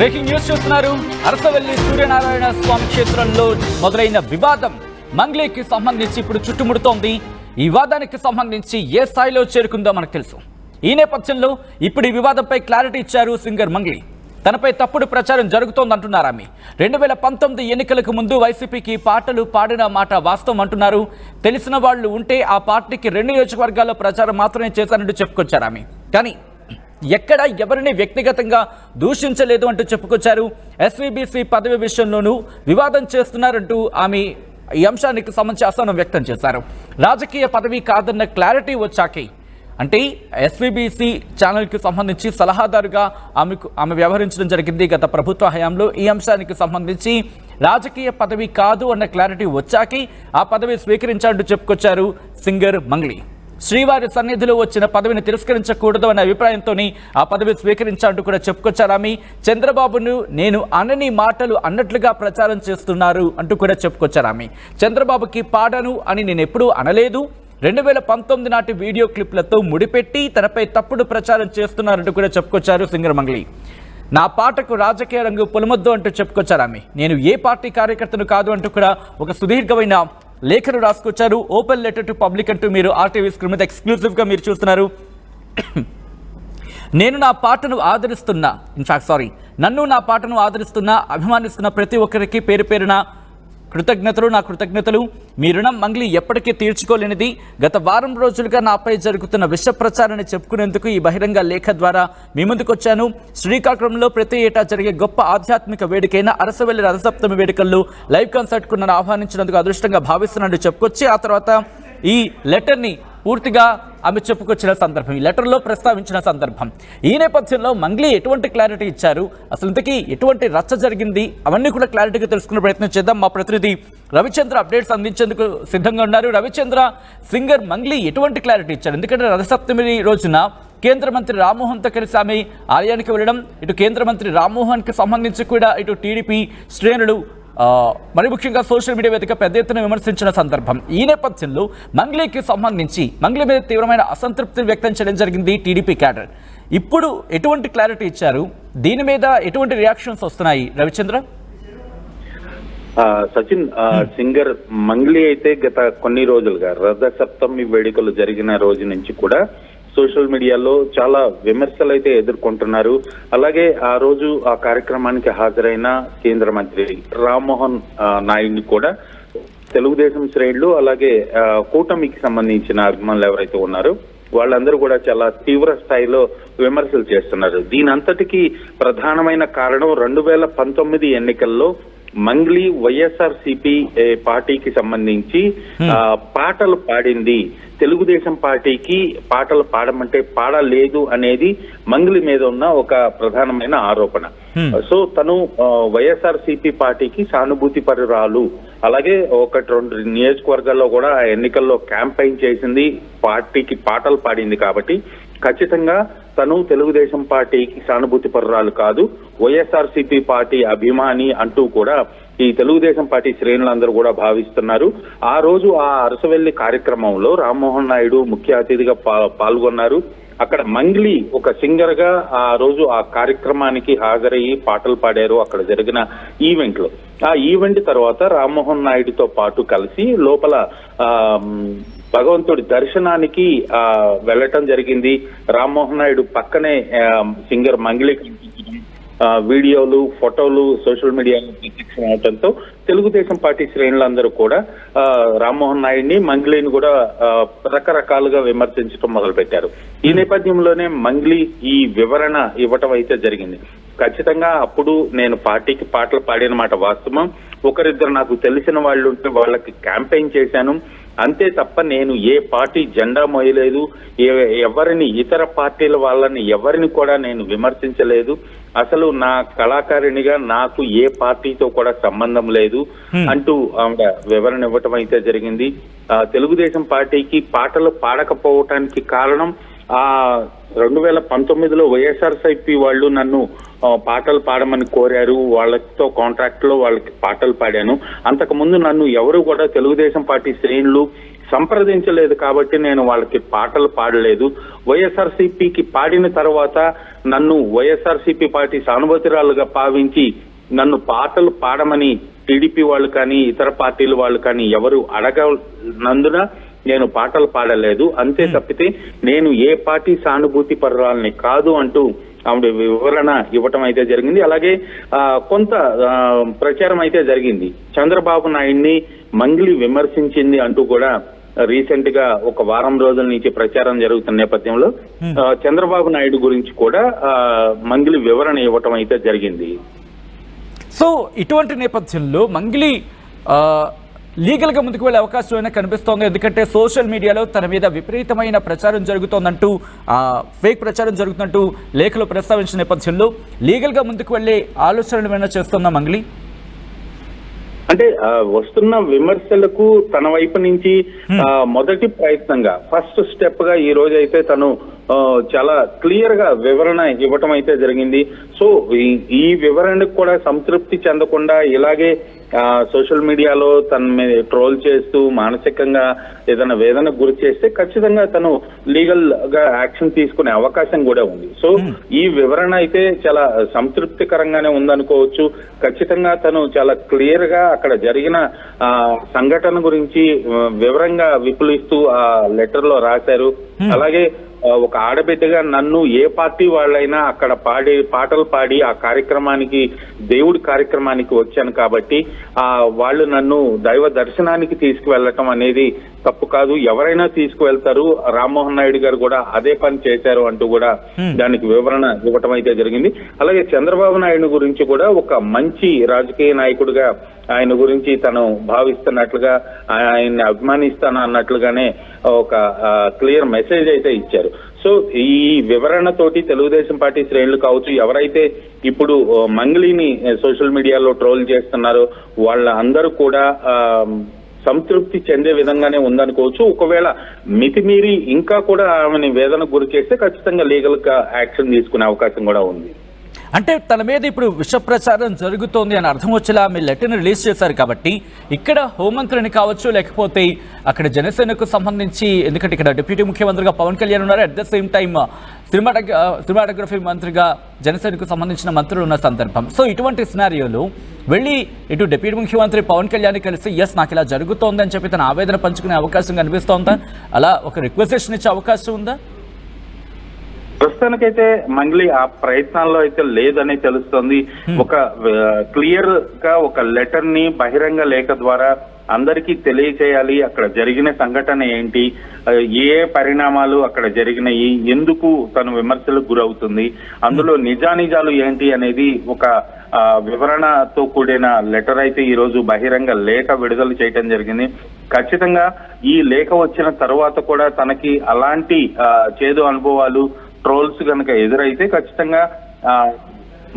Breaking news చూస్తున్నారు. అరసవెల్లి సూర్యనారాయణ స్వామి క్షేత్రంలో మొదలైన వివాదం మంగ్లీకి సంబంధించి ఇప్పుడు చుట్టుముడుతోంది. ఈ వివాదానికి సంబంధించి ఏ స్థాయిలో చేరుకుందో మనకు తెలుసు. ఈ నేపథ్యంలో ఇప్పుడు ఈ వివాదంపై క్లారిటీ ఇచ్చారు సింగర్ మంగ్లీ. తనపై తప్పుడు ప్రచారం జరుగుతోందంటున్నారు ఆమె. 2019 ఎన్నికలకు ముందు వైసీపీకి పాటలు పాడిన మాట వాస్తవం అంటున్నారు. తెలిసిన వాళ్ళు ఉంటే ఆ పార్టీకి 2 నియోజకవర్గాల్లో ప్రచారం మాత్రమే చేశారంటూ చెప్పుకొచ్చారు ఆమె. కానీ ఎక్కడ ఎవరిని వ్యక్తిగతంగా దూషించలేదు అంటూ చెప్పుకొచ్చారు. ఎస్వీబీసీ పదవి విషయంలోనూ వివాదం చేస్తున్నారంటూ ఆమె ఈ అంశానికి సంబంధించి అసహనం వ్యక్తం చేశారు. రాజకీయ పదవి కాదన్న క్లారిటీ వచ్చాకే, అంటే ఎస్వీబీసీ ఛానల్కి సంబంధించి సలహాదారుగా ఆమె వ్యవహరించడం జరిగింది గత ప్రభుత్వ హయాంలో. ఈ అంశానికి సంబంధించి రాజకీయ పదవి కాదు అన్న క్లారిటీ వచ్చాకే ఆ పదవి స్వీకరించాలంటూ చెప్పుకొచ్చారు సింగర్ మంగ్లీ. శ్రీవారి సన్నిధిలో వచ్చిన పదవిని తిరస్కరించకూడదు అనే అభిప్రాయంతోనే ఆ పదవి స్వీకరించాలంటూ కూడా చెప్పుకొచ్చారు ఆమె. చంద్రబాబును నేను అనని మాటలు అన్నట్లుగా ప్రచారం చేస్తున్నారు అంటూ కూడా చెప్పుకొచ్చారు ఆమె. చంద్రబాబుకి పాడను అని నేను ఎప్పుడూ అనలేదు. 2019 నాటి వీడియో క్లిప్లతో ముడిపెట్టి తనపై తప్పుడు ప్రచారం చేస్తున్నారంటూ కూడా చెప్పుకొచ్చారు సింగర్ మంగ్లీ. నా పాటకు రాజకీయ రంగు పొలమొద్దు అంటూ చెప్పుకొచ్చారు ఆమె. నేను ఏ పార్టీ కార్యకర్తను కాదు అంటూ కూడా ఒక సుదీర్ఘమైన లేఖను రాసుకొచ్చారు. ఓపెన్ లెటర్ టు పబ్లిక్ అంటూ మీరు ఆర్టీవీ స్క్రీన్ మీద ఎక్స్క్లూజివ్గా మీరు చూస్తున్నారు. నన్ను నా పాటను ఆదరిస్తున్న అభిమానిస్తున్న ప్రతి ఒక్కరికి పేరు పేరున కృతజ్ఞతలు. నా కృతజ్ఞతలు. మీ రుణం మంగ్లీ ఎప్పటికీ తీర్చుకోలేనిది. గత వారం రోజులుగా నాపై జరుగుతున్న విష ప్రచారాన్ని చెప్పుకునేందుకు ఈ బహిరంగ లేఖ ద్వారా మీ ముందుకు వచ్చాను. శ్రీకాకుళంలో ప్రతి ఏటా జరిగే గొప్ప ఆధ్యాత్మిక వేడుకైన అరసవెల్లి రథసప్తమి వేడుకల్లో లైవ్ కాన్సర్ట్కు నన్ను ఆహ్వానించినందుకు అదృష్టంగా భావిస్తున్నట్టు చెప్పుకొచ్చి ఆ తర్వాత ఈ లెటర్ని పూర్తిగా ఆమె చెప్పుకొచ్చిన సందర్భం, ఈ లెటర్లో ప్రస్తావించిన సందర్భం. ఈ నేపథ్యంలో మంగ్లీ ఎటువంటి క్లారిటీ ఇచ్చారు, అసలు ఇంతకీ ఎటువంటి రచ్చ జరిగింది, అవన్నీ కూడా క్లారిటీగా తెలుసుకునే ప్రయత్నం చేద్దాం. మా ప్రతినిధి రవిచంద్ర అప్డేట్స్ అందించేందుకు సిద్ధంగా ఉన్నారు. రవిచంద్ర, సింగర్ మంగ్లీ ఎటువంటి క్లారిటీ ఇచ్చారు? ఎందుకంటే రథసప్తమి రోజున కేంద్ర మంత్రి రామ్మోహన్తో కలిసి ఆమె ఆలయానికి వెళ్ళడం, ఇటు కేంద్ర మంత్రి రామ్మోహన్కి సంబంధించి కూడా ఇటు టీడీపీ శ్రేణులు మరి ముఖ్యంగా సోషల్ మీడియా వేదిక పెద్ద ఎత్తున విమర్శించిన సందర్భం. ఈ నేపథ్యంలో మంగ్లీకి సంబంధించి మంగ్లీ మీద తీవ్రమైన అసంతృప్తిని వ్యక్తం చేయడం జరిగింది టీడీపీ క్యాడర్. ఇప్పుడు ఎటువంటి క్లారిటీ ఇచ్చారు? దీని మీద ఎటువంటి రియాక్షన్స్ వస్తున్నాయి రవిచంద్ర? సచిన్, సింగర్ మంగ్లీ అయితే గత కొన్ని రోజులుగా రథసప్తమి వేడుకలు జరిగిన రోజు నుంచి కూడా సోషల్ మీడియాలో చాలా విమర్శలు అయితే ఎదుర్కొంటున్నారు. అలాగే ఆ రోజు ఆ కార్యక్రమానికి హాజరైన కేంద్ర మంత్రి రామ్మోహన్ నాయుడిని కూడా తెలుగుదేశం శ్రేణులు అలాగే కూటమికి సంబంధించిన అభిమానులు ఎవరైతే ఉన్నారో వాళ్ళందరూ కూడా చాలా తీవ్ర స్థాయిలో విమర్శలు చేస్తున్నారు. దీనంతటికీ ప్రధానమైన కారణం 2019 ఎన్నికల్లో మంగ్లీ వైఎస్ఆర్సీపీ పార్టీకి సంబంధించి పాటలు పాడింది. తెలుగుదేశం పార్టీకి పాటలు పాడమంటే పాడలేదు అనేది మంగ్లీ మీద ఉన్న ఒక ప్రధానమైన ఆరోపణ. సో తను వైఎస్ఆర్సీపీ పార్టీకి సానుభూతి పరురాలు, అలాగే 1-2 నియోజకవర్గాల్లో కూడా ఆ ఎన్నికల్లో క్యాంపెయిన్ చేసింది, పార్టీకి పాటలు పాడింది. కాబట్టి ఖచ్చితంగా తను తెలుగుదేశం పార్టీకి సానుభూతి పరురాలు కాదు, వైఎస్ఆర్సీపీ పార్టీ అభిమాని అంటూ కూడా ఈ తెలుగుదేశం పార్టీ శ్రేణులందరూ కూడా భావిస్తున్నారు. ఆ రోజు ఆ అరసవెల్లి కార్యక్రమంలో రామ్మోహన్ నాయుడు ముఖ్య అతిథిగా పాల్గొన్నారు. అక్కడ మంగ్లీ ఒక సింగర్ గా ఆ రోజు ఆ కార్యక్రమానికి హాజరయ్యి పాటలు పాడారు అక్కడ జరిగిన ఈవెంట్ లో. ఆ ఈవెంట్ తర్వాత రామ్మోహన్ నాయుడుతో పాటు కలిసి లోపల భగవంతుడి దర్శనానికి వెళ్ళటం జరిగింది. రామ్మోహన్ నాయుడు పక్కనే సింగర్ మంగ్లీ వీడియోలు, ఫోటోలు సోషల్ మీడియాలో ప్రత్యక్షం అవడంతో తెలుగుదేశం పార్టీ శ్రేణులందరూ కూడా రామ్మోహన్ నాయుడిని, మంగ్లీని కూడా రకరకాలుగా విమర్శించడం మొదలుపెట్టారు. ఈ నేపథ్యంలోనే మంగ్లీ ఈ వివరణ ఇవ్వటం అయితే జరిగింది. ఖచ్చితంగా అప్పుడు నేను పార్టీకి పాటలు పాడిన మాట వాస్తవం. ఒకరిద్దరు నాకు తెలిసిన వాళ్ళు ఉంటే వాళ్ళకి క్యాంపెయిన్ చేశాను, అంతే తప్ప నేను ఏ పార్టీ జెండా మోయలేదు, ఎవరిని ఇతర పార్టీల వాళ్ళని ఎవరిని కూడా నేను విమర్శించలేదు. అసలు నా కళాకారిణిగా నాకు ఏ పార్టీతో కూడా సంబంధం లేదు అంటూ ఆవిడ వివరణ ఇవ్వటం అయితే జరిగింది. తెలుగుదేశం పార్టీకి పాటలు పాడకపోవటానికి కారణం 2019లో వైఎస్ఆర్సీపీ వాళ్ళు నన్ను పాటలు పాడమని కోరారు, వాళ్ళతో కాంట్రాక్ట్ లో వాళ్ళకి పాటలు పాడాను. అంతకు ముందు నన్ను ఎవరు కూడా తెలుగుదేశం పార్టీ శ్రేణులు సంప్రదించలేదు కాబట్టి నేను వాళ్ళకి పాటలు పాడలేదు. వైఎస్ఆర్సీపీకి పాడిన తర్వాత నన్ను వైఎస్ఆర్సీపీ పార్టీ సానుభూతిరాలుగా భావించి నన్ను పాటలు పాడమని టీడీపీ వాళ్ళు కానీ ఇతర పార్టీల వాళ్ళు కానీ ఎవరు అడగనందున నేను పాటలు పాడలేదు. అంతే తప్పితే నేను ఏ పార్టీ సానుభూతి పరురాలని కాదు అంటూ ఆవిడ వివరణ ఇవ్వటం అయితే జరిగింది. అలాగే కొంత ప్రచారం అయితే జరిగింది. చంద్రబాబు నాయుడిని మంగ్లీ విమర్శించింది అంటూ కూడా రీసెంట్ గా ఒక వారం రోజుల నుంచి ప్రచారం జరుగుతున్న నేపథ్యంలో చంద్రబాబు నాయుడు గురించి కూడా మంగ్లీ వివరణ ఇవ్వటం అయితే జరిగింది. సో ఇటువంటి నేపథ్యంలో మంగ్లీ లీగల్ గా ముందుకు వెళ్ళే అవకాశం అయినా కనిపిస్తోంది. ఎందుకంటే సోషల్ మీడియాలో తన మీద విపరీతమైన ప్రచారం జరుగుతోందంటూ ఫేక్ ప్రచారం జరుగుతున్నట్టు లేఖలో ప్రస్తావించిన నేపథ్యంలో లీగల్ గా ముందుకు వెళ్ళే ఆలోచనలు ఏమైనా చేస్తుందా మంగ్లీ? అంటే వస్తున్న విమర్శలకు తన వైపు నుంచి మొదటి ప్రయత్నంగా ఫస్ట్ స్టెప్ గా ఈ రోజు అయితే తను చాలా క్లియర్ గా వివరణ ఇవ్వటం అయితే జరిగింది. సో ఈ వివరణకు కూడా సంతృప్తి చెందకుండా ఇలాగే సోషల్ మీడియాలో తన మీద ట్రోల్ చేస్తూ మానసికంగా ఏదైనా వేదనకు గురి చేస్తే ఖచ్చితంగా తను లీగల్ గా యాక్షన్ తీసుకునే అవకాశం కూడా ఉంది. సో ఈ వివరణ అయితే చాలా సంతృప్తికరంగానే ఉందనుకోవచ్చు. ఖచ్చితంగా తను చాలా క్లియర్ గా అక్కడ జరిగిన సంఘటన గురించి వివరంగా విపులిస్తూ ఆ లెటర్ లో రాశారు. అలాగే ఒక ఆడబిడ్డగా నన్ను ఏ పార్టీ వాళ్ళైనా అక్కడ పాటలు పాడి ఆ కార్యక్రమానికి దేవుడి కార్యక్రమానికి వచ్చాను కాబట్టి వాళ్ళు నన్ను దైవ దర్శనానికి తీసుకువెళ్ళటం అనేది తప్పు కాదు, ఎవరైనా తీసుకువెళ్తారు. రామ్మోహన్ నాయుడు గారు కూడా అదే పని చేశారు అంటూ కూడా దానికి వివరణ ఇవ్వటం అయితే జరిగింది. అలాగే చంద్రబాబు నాయుడు గురించి కూడా ఒక మంచి రాజకీయ నాయకుడిగా ఆయన గురించి తను భావిస్తున్నట్లుగా ఆయన్ని అభిమానిస్తాను అన్నట్లుగానే ఒక క్లియర్ మెసేజ్ అయితే ఇచ్చారు. సో ఈ వివరణతోటి తెలుగుదేశం పార్టీ శ్రేణులు కావచ్చు, ఎవరైతే ఇప్పుడు మంగ్లీని సోషల్ మీడియాలో ట్రోల్ చేస్తున్నారో వాళ్ళ అందరూ కూడా సంతృప్తి చెందే విధంగానే ఉందనుకోవచ్చు. ఒకవేళ మితిమీరి ఇంకా కూడా ఆమెని వేదనకు గురి చేస్తే ఖచ్చితంగా లీగల్ గా యాక్షన్ తీసుకునే అవకాశం కూడా ఉంది. అంటే తన మీద ఇప్పుడు విష ప్రచారం జరుగుతోంది అని అర్థం వచ్చేలా మీ లెటర్ని రిలీజ్ చేశారు కాబట్టి ఇక్కడ హోంమంత్రిని కావచ్చు, లేకపోతే అక్కడ జనసేనకు సంబంధించి, ఎందుకంటే ఇక్కడ డిప్యూటీ ముఖ్యమంత్రిగా పవన్ కళ్యాణ్ ఉన్నారు, at the same time cinematography మంత్రిగా జనసేనకు సంబంధించిన మంత్రులు ఉన్న సందర్భం. సో ఇటువంటి సినారియోలో వెళ్ళి ఇటు డిప్యూటీ ముఖ్యమంత్రి పవన్ కళ్యాణ్ కలిసి ఎస్ నాకు ఇలా జరుగుతోంది అని చెప్పి తన ఆవేదన పంచుకునే అవకాశం కనిపిస్తోందా? అలా ఒక రిక్వెజిషన్ ఇచ్చే అవకాశం ఉందా? ప్రస్తుతానికైతే మంగ్లీ ఆ ప్రయత్నాల్లో అయితే లేదని తెలుస్తోంది. ఒక క్లియర్ గా ఒక లెటర్ ని బహిరంగ లేఖ ద్వారా అందరికీ తెలియచేయాలి, అక్కడ జరిగిన సంఘటన ఏంటి, ఏ పరిణామాలు అక్కడ జరిగినాయి, ఎందుకు తను విమర్శలకు గురవుతుంది, అందులో నిజానిజాలు ఏంటి అనేది ఒక వివరణతో కూడిన లెటర్ అయితే ఈ రోజు బహిరంగ లేఖ విడుదల చేయడం జరిగింది. ఖచ్చితంగా ఈ లేఖ వచ్చిన తర్వాత కూడా తనకి అలాంటి చేదు అనుభవాలు ట్రోల్స్ కనుక ఎదురైతే ఖచ్చితంగా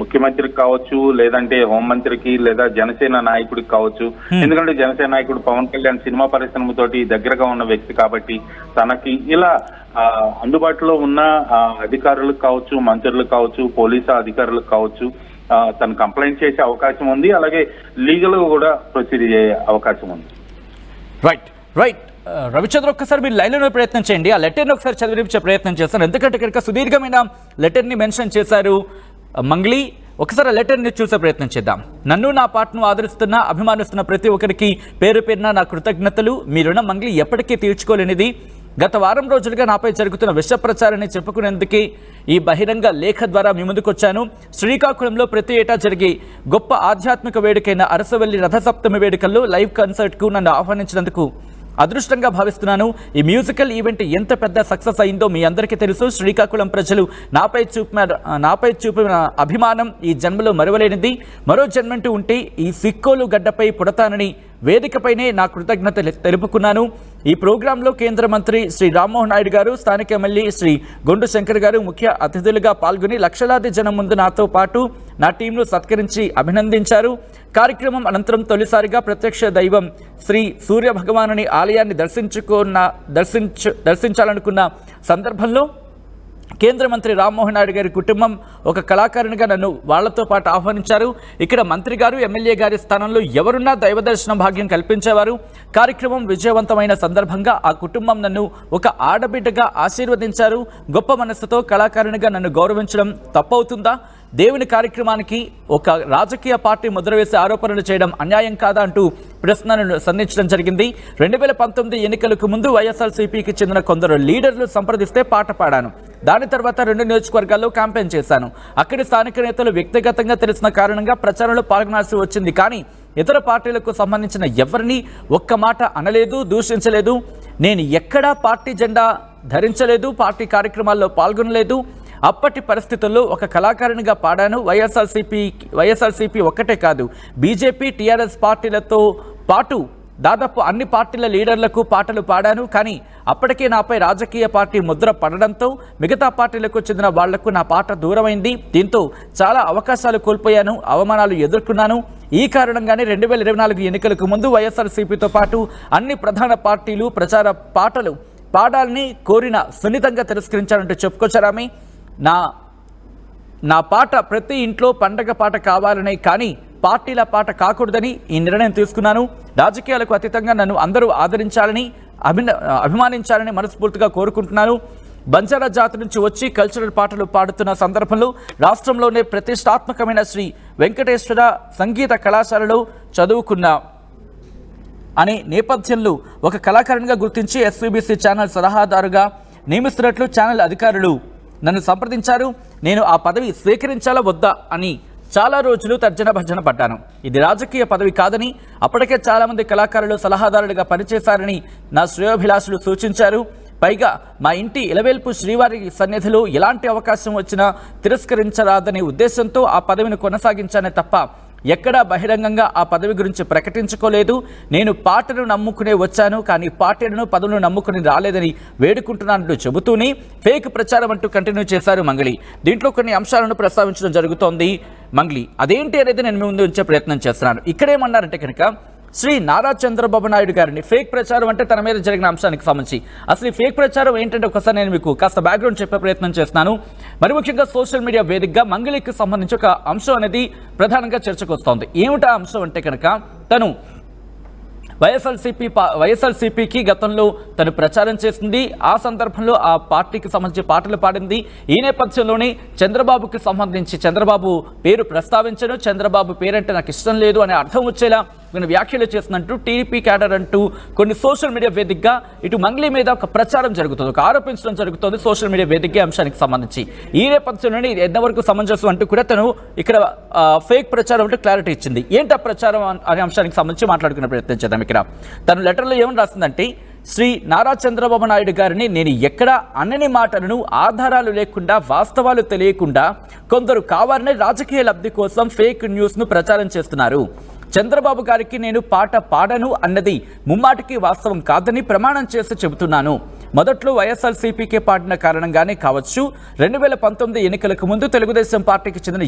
ముఖ్యమంత్రికి కావచ్చు, లేదంటే హోంమంత్రికి, లేదా జనసేన నాయకుడికి కావచ్చు. ఎందుకంటే జనసేన నాయకుడు పవన్ కళ్యాణ్ సినిమా పరిశ్రమతోటి దగ్గరగా ఉన్న వ్యక్తి కాబట్టి తనకి ఇలా అందుబాటులో ఉన్న అధికారులకు కావచ్చు, మంత్రులకు కావచ్చు, పోలీసు అధికారులకు కావచ్చు తను కంప్లైంట్ చేసే అవకాశం ఉంది. అలాగే లీగల్ గా కూడా ప్రొసీడ్ అయ్యే అవకాశం ఉంది. రైట్ రవిచంద్ర, ఒక్కసారి మీరు లైన్లో ప్రయత్నం చేయండి. ఆ లెటర్ని ఒకసారి చదివించే ప్రయత్నం చేస్తాను, ఎందుకంటే కనుక సుదీర్ఘమైన లెటర్ని మెన్షన్ చేశారు మంగ్లీ. ఒకసారి ఆ లెటర్ని చూసే ప్రయత్నం చేద్దాం. నన్ను నా పాటను ఆదరిస్తున్న అభిమానిస్తున్న ప్రతి ఒక్కరికి పేరు పేరున నా కృతజ్ఞతలు. మీ రుణం మంగ్లీ ఎప్పటికీ తీర్చుకోలేనిది. గత వారం రోజులుగా నాపై జరుగుతున్న విష ప్రచారాన్ని చెప్పుకునేందుకే ఈ బహిరంగ లేఖ ద్వారా మీ ముందుకు వచ్చాను. శ్రీకాకుళంలో ప్రతి ఏటా జరిగే గొప్ప ఆధ్యాత్మిక వేడుకైన అరసవల్లి రథసప్తమి వేడుకల్లో లైవ్ కన్సర్ట్కు నన్ను ఆహ్వానించినందుకు అదృష్టంగా భావిస్తున్నాను. ఈ మ్యూజికల్ ఈవెంట్ ఎంత పెద్ద సక్సెస్ అయిందో మీ అందరికీ తెలుసు. శ్రీకాకుళం ప్రజలు నాపై చూపిన అభిమానం ఈ జన్మలో మరువలేనిది. మరో జన్మంటూ ఉంటే ఈ సిక్కోలు గడ్డపై పుడతానని వేదికపైనే నా కృతజ్ఞత తెలుపుకున్నాను. ఈ ప్రోగ్రాంలో కేంద్ర మంత్రి శ్రీ రామ్మోహన్ నాయుడు గారు, స్థానిక ఎమ్మెల్యే శ్రీ గొండు శంకర్ గారు ముఖ్య అతిథులుగా పాల్గొని లక్షలాది జనం ముందు నాతో పాటు నా టీంను సత్కరించి అభినందించారు. కార్యక్రమం అనంతరం తొలిసారిగా ప్రత్యక్ష దైవం శ్రీ సూర్య భగవానుని ఆలయాన్ని దర్శించాలనుకున్న సందర్భంలో కేంద్ర మంత్రి రామ్మోహన్ నాయుడు గారి కుటుంబం ఒక కళాకారునిగా నన్ను వాళ్లతో పాటు ఆహ్వానించారు. ఇక్కడ మంత్రి గారు, ఎమ్మెల్యే గారి స్థానంలో ఎవరున్నా దైవ దర్శనం భాగ్యం కల్పించేవారు. కార్యక్రమం విజయవంతమైన సందర్భంగా ఆ కుటుంబం నన్ను ఒక ఆడబిడ్డగా ఆశీర్వదించారు. గొప్ప మనస్సుతో కళాకారునిగా నన్ను గౌరవించడం తప్పవుతుందా? దేవుని కార్యక్రమానికి ఒక రాజకీయ పార్టీ ముద్ర వేసి ఆరోపణలు చేయడం అన్యాయం కాదా అంటూ ప్రశ్నలను సంధించడం జరిగింది. 2019 ఎన్నికలకు ముందు వైఎస్ఆర్సీపీకి చెందిన కొందరు లీడర్లు సంప్రదిస్తే పాట పాడాను. దాని తర్వాత 2 నియోజకవర్గాల్లో క్యాంపెయిన్ చేశాను. అక్కడి స్థానిక నేతలు వ్యక్తిగతంగా తెలిసిన కారణంగా ప్రచారంలో పాల్గొనాల్సి వచ్చింది. కానీ ఇతర పార్టీలకు సంబంధించిన ఎవరిని ఒక్క మాట అనలేదు, దూషించలేదు. నేను ఎక్కడా పార్టీ జెండా ధరించలేదు, పార్టీ కార్యక్రమాల్లో పాల్గొనలేదు. అప్పటి పరిస్థితుల్లో ఒక కళాకారునిగా పాడాను. వైఎస్ఆర్సీపీ ఒక్కటే కాదు, బీజేపీ, టీఆర్ఎస్ పార్టీలతో పాటు దాదాపు అన్ని పార్టీల లీడర్లకు పాటలు పాడాను. కానీ అప్పటికే నాపై రాజకీయ పార్టీ ముద్ర పడడంతో మిగతా పార్టీలకు చెందిన వాళ్లకు నా పాట దూరమైంది. దీంతో చాలా అవకాశాలు కోల్పోయాను, అవమానాలు ఎదుర్కొన్నాను. ఈ కారణంగానే 2024 ఎన్నికలకు ముందు వైఎస్ఆర్సీపీతో పాటు అన్ని ప్రధాన పార్టీలు ప్రచార పాటలు పాడాలని కోరిన సున్నితంగా తిరస్కరించారంటూ చెప్పుకొచ్చారామె. నా పాట ప్రతి ఇంట్లో పండగ పాట కావాలనే, కానీ పార్టీల పాట కాకూడదని ఈ నిర్ణయం తీసుకున్నాను. రాజకీయాలకు అతీతంగా నన్ను అందరూ ఆదరించాలని, అభిమానించాలని మనస్ఫూర్తిగా కోరుకుంటున్నాను. బంజారా జాతి నుంచి వచ్చి కల్చరల్ పాటలు పాడుతున్న సందర్భంలో రాష్ట్రంలోనే ప్రతిష్టాత్మకమైన శ్రీ వెంకటేశ్వర సంగీత కళాశాలలో చదువుకున్న అనే నేపథ్యంలో ఒక కళాకారునిగా గుర్తించి ఎస్వీబీసీ ఛానల్ సలహాదారుగా నియమిస్తున్నట్లు ఛానల్ అధికారులు నన్ను సంప్రదించారు. నేను ఆ పదవి స్వీకరించాలా వద్దా అని చాలా రోజులు తర్జన భర్జన పడ్డాను. ఇది రాజకీయ పదవి కాదని, అప్పటికే చాలామంది కళాకారులు సలహాదారులుగా పనిచేశారని నా శ్రేయోభిలాషులు సూచించారు. పైగా మా ఇంటి ఇలవేల్పు శ్రీవారి సన్నిధిలో ఎలాంటి అవకాశం వచ్చినా తిరస్కరించరాదనే ఉద్దేశంతో ఆ పదవిని కొనసాగించానే తప్ప ఎక్కడా బహిరంగంగా ఆ పదవి గురించి ప్రకటించుకోలేదు. నేను పాటను నమ్ముకునే వచ్చాను, కానీ పార్టీలను పదవులను నమ్ముకుని రాలేదని వేడుకుంటున్నానంటూ చెబుతూనే ఫేక్ ప్రచారం అంటూ కంటిన్యూ చేశారు మంగళి. దీంట్లో కొన్ని అంశాలను ప్రస్తావించడం జరుగుతోంది మంగళి. అదేంటి అనేది నేను మీ ముందు ఉంచే ప్రయత్నం చేస్తున్నాను. ఇక్కడేమన్నారంటే కనుక శ్రీ నారా చంద్రబాబు నాయుడు గారిని ఫేక్ ప్రచారం అంటే తన మీద జరిగిన అంశానికి సంబంధించి అసలు ఈ ఫేక్ ప్రచారం ఏంటంటే ఒకసారి నేను మీకు కాస్త బ్యాక్గ్రౌండ్ చెప్పే ప్రయత్నం చేస్తున్నాను. మరి ముఖ్యంగా సోషల్ మీడియా వేదికగా మంగళికి సంబంధించి ఒక అంశం అనేది ప్రధానంగా చర్చకు వస్తోంది. ఏమిటా అంశం అంటే కనుక తను వైఎస్ఆర్సీపీకి గతంలో తను ప్రచారం చేసింది. ఆ సందర్భంలో ఆ పార్టీకి సంబంధించి పాటలు పాడింది. ఈ నేపథ్యంలోనే చంద్రబాబుకి సంబంధించి చంద్రబాబు పేరు ప్రస్తావించను, చంద్రబాబు పేరంటే నాకు ఇష్టం లేదు అనే అర్థం వచ్చేలా కొన్ని వ్యాఖ్యలు చేస్తున్నట్టు టీడీపీ క్యాడర్ అంటూ కొన్ని సోషల్ మీడియా వేదికగా ఇటు మంగళి మీద ఒక ప్రచారం జరుగుతుంది, ఒక ఆరోపించడం జరుగుతుంది సోషల్ మీడియా వేదిక అంశానికి సంబంధించి. ఈ నేపథ్యంలోనే ఇది ఎంతవరకు సమంజసం అంటూ కూడా తను ఇక్కడ ఫేక్ ప్రచారం అంటే క్లారిటీ ఇచ్చింది. ఏంటి ఆ ప్రచారం అనే అంశానికి సంబంధించి మాట్లాడుకునే ప్రయత్నం చేద్దాం. ఇక్కడ తను లెటర్లో ఏమని రాస్తుందంటే, శ్రీ నారా చంద్రబాబు నాయుడు గారిని నేను ఎక్కడా అనని మాటలను ఆధారాలు లేకుండా, వాస్తవాలు తెలియకుండా కొందరు కావాలనే రాజకీయ లబ్ధి కోసం ఫేక్ న్యూస్ను ప్రచారం చేస్తున్నారు. చంద్రబాబు గారికి నేను పాట పాడను అన్నది ముమ్మాటికి వాస్తవం కాదని ప్రమాణం చేసి చెబుతున్నాను. మొదట్లో వైఎస్ఆర్సీపీకే పాడిన కారణంగానే కావచ్చు, 2019 ఎన్నికలకు ముందు తెలుగుదేశం పార్టీకి చెందిన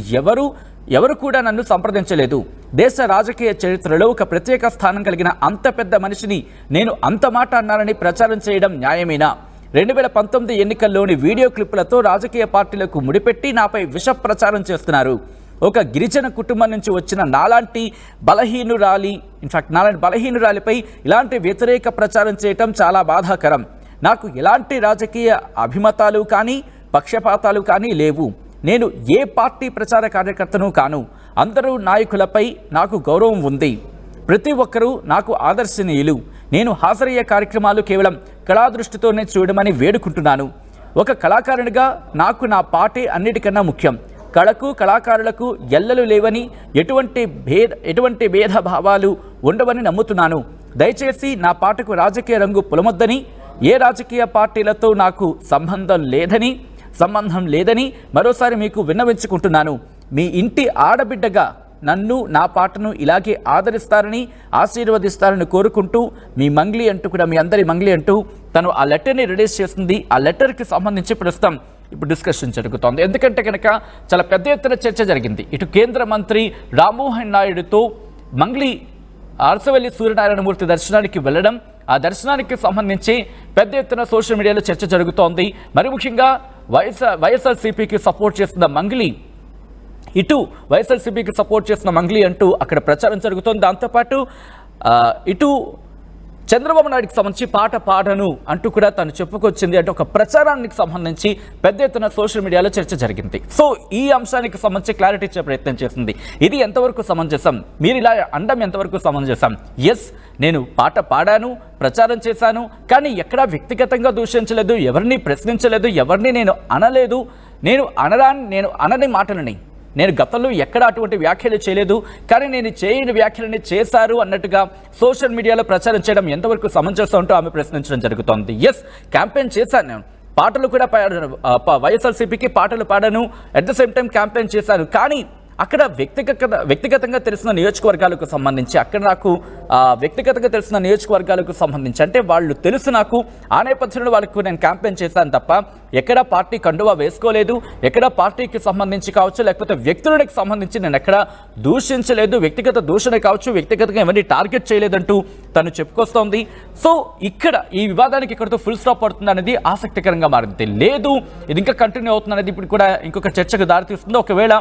ఎవరు కూడా నన్ను సంప్రదించలేదు. దేశ రాజకీయ చరిత్రలో ఒక ప్రత్యేక స్థానం కలిగిన అంత పెద్ద మనిషిని నేను అంత మాట అన్నానని ప్రచారం చేయడం న్యాయమేనా? 2019 ఎన్నికల్లోని వీడియో క్లిప్పులతో రాజకీయ పార్టీలకు ముడిపెట్టి నాపై విష ప్రచారం చేస్తున్నారు. ఒక గిరిజన కుటుంబం నుంచి వచ్చిన నాలాంటి బలహీనురాలిపై ఇలాంటి వ్యతిరేక ప్రచారం చేయటం చాలా బాధాకరం. నాకు ఎలాంటి రాజకీయ అభిమతాలు కానీ పక్షపాతాలు కానీ లేవు. నేను ఏ పార్టీ ప్రచార కార్యకర్తను కాను. అందరూ నాయకులపై నాకు గౌరవం ఉంది. ప్రతి ఒక్కరూ నాకు ఆదర్శనీయులు. నేను హాజరయ్యే కార్యక్రమాలు కేవలం కళాదృష్టితోనే చూడమని వేడుకుంటున్నాను. ఒక కళాకారునిగా నాకు నా పార్టీ అన్నిటికన్నా ముఖ్యం. కళకు, కళాకారులకు ఎల్లలు లేవని, ఎటువంటి భేదభావాలు ఉండవని నమ్ముతున్నాను. దయచేసి నా పాటకు రాజకీయ రంగు పులమొద్దని, ఏ రాజకీయ పార్టీలతో నాకు సంబంధం లేదని మరోసారి మీకు విన్నవించుకుంటున్నాను. మీ ఇంటి ఆడబిడ్డగా నన్ను, నా పాటను ఇలాగే ఆదరిస్తారని, ఆశీర్వదిస్తారని కోరుకుంటూ మీ మంగ్లీ అంటూ కూడా మీ అందరి మంగ్లీ అంటూ తను ఆ లెటర్ని రిలీజ్ చేస్తుంది. ఆ లెటర్కి సంబంధించి ప్రస్తుతం ఇప్పుడు డిస్కషన్ జరుగుతోంది. ఎందుకంటే కనుక చాలా పెద్ద ఎత్తున చర్చ జరిగింది. ఇటు కేంద్ర మంత్రి రామ్మోహన్ నాయుడుతో మంగ్లీ అరసవల్లి సూర్యనారాయణమూర్తి దర్శనానికి వెళ్ళడం, ఆ దర్శనానికి సంబంధించి పెద్ద ఎత్తున సోషల్ మీడియాలో చర్చ జరుగుతోంది. మరి ముఖ్యంగా వైఎస్ఆర్సీపీకి సపోర్ట్ చేస్తున్న మంగ్లీ, ఇటు వైఎస్ఆర్సీపీకి సపోర్ట్ చేసిన మంగ్లీ అంటూ అక్కడ ప్రచారం జరుగుతోంది. దాంతోపాటు ఇటు చంద్రబాబు నాయుడికి సంబంధించి పాట పాడను అంటూ కూడా తను చెప్పుకొచ్చింది. అంటే ఒక ప్రచారానికి సంబంధించి పెద్ద ఎత్తున సోషల్ మీడియాలో చర్చ జరిగింది. సో ఈ అంశానికి సంబంధించి క్లారిటీ ఇచ్చే ప్రయత్నం చేసింది. ఇది ఎంతవరకు సమంజసం, మీరు ఇలా అనడం ఎంతవరకు సమంజసం? ఎస్, నేను పాట పాడాను, ప్రచారం చేశాను, కానీ ఎక్కడా వ్యక్తిగతంగా దూషించలేదు, ఎవరిని ప్రశ్నించలేదు, ఎవరిని నేను అనలేదు. నేను అనని మాటలని నేను గతంలో ఎక్కడ అటువంటి వ్యాఖ్యలు చేయలేదు, కానీ నేను చేయని వ్యాఖ్యలని చేశారు అన్నట్టుగా సోషల్ మీడియాలో ప్రచారం చేయడం ఎంతవరకు సమంజసం అంటూ ఆమె ప్రశ్నించడం జరుగుతోంది. ఎస్, క్యాంపెయిన్ చేశాను, నేను పాటలు కూడా పాడాను, వైఎస్ఆర్సీపీకి పాటలు పాడాను, at the same time campaign చేశాను. కానీ అక్కడ వ్యక్తిగతంగా తెలిసిన నియోజకవర్గాలకు సంబంధించి అక్కడ నాకు వ్యక్తిగతంగా తెలిసిన నియోజకవర్గాలకు సంబంధించి అంటే వాళ్ళు తెలుసు నాకు, ఆ నేపథ్యంలో వాళ్ళకు నేను క్యాంపెయిన్ చేశాను తప్ప ఎక్కడ పార్టీ కండువా వేసుకోలేదు, ఎక్కడ పార్టీకి సంబంధించి కావచ్చు లేకపోతే వ్యక్తులకు సంబంధించి నేను ఎక్కడ దూషించలేదు, వ్యక్తిగత దూషణ కావచ్చు, వ్యక్తిగతంగా ఎవరిని టార్గెట్ చేయలేదంటూ తను చెప్పుకొస్తోంది. సో ఇక్కడ ఈ వివాదానికి ఇక్కడితో ఫుల్ స్టాప్ పడుతుంది అనేది ఆసక్తికరంగా మారింది. లేదు, ఇది ఇంకా కంటిన్యూ అవుతుంది అనేది ఇప్పుడు కూడా ఇంకొక చర్చకు దారితీస్తుంది. ఒకవేళ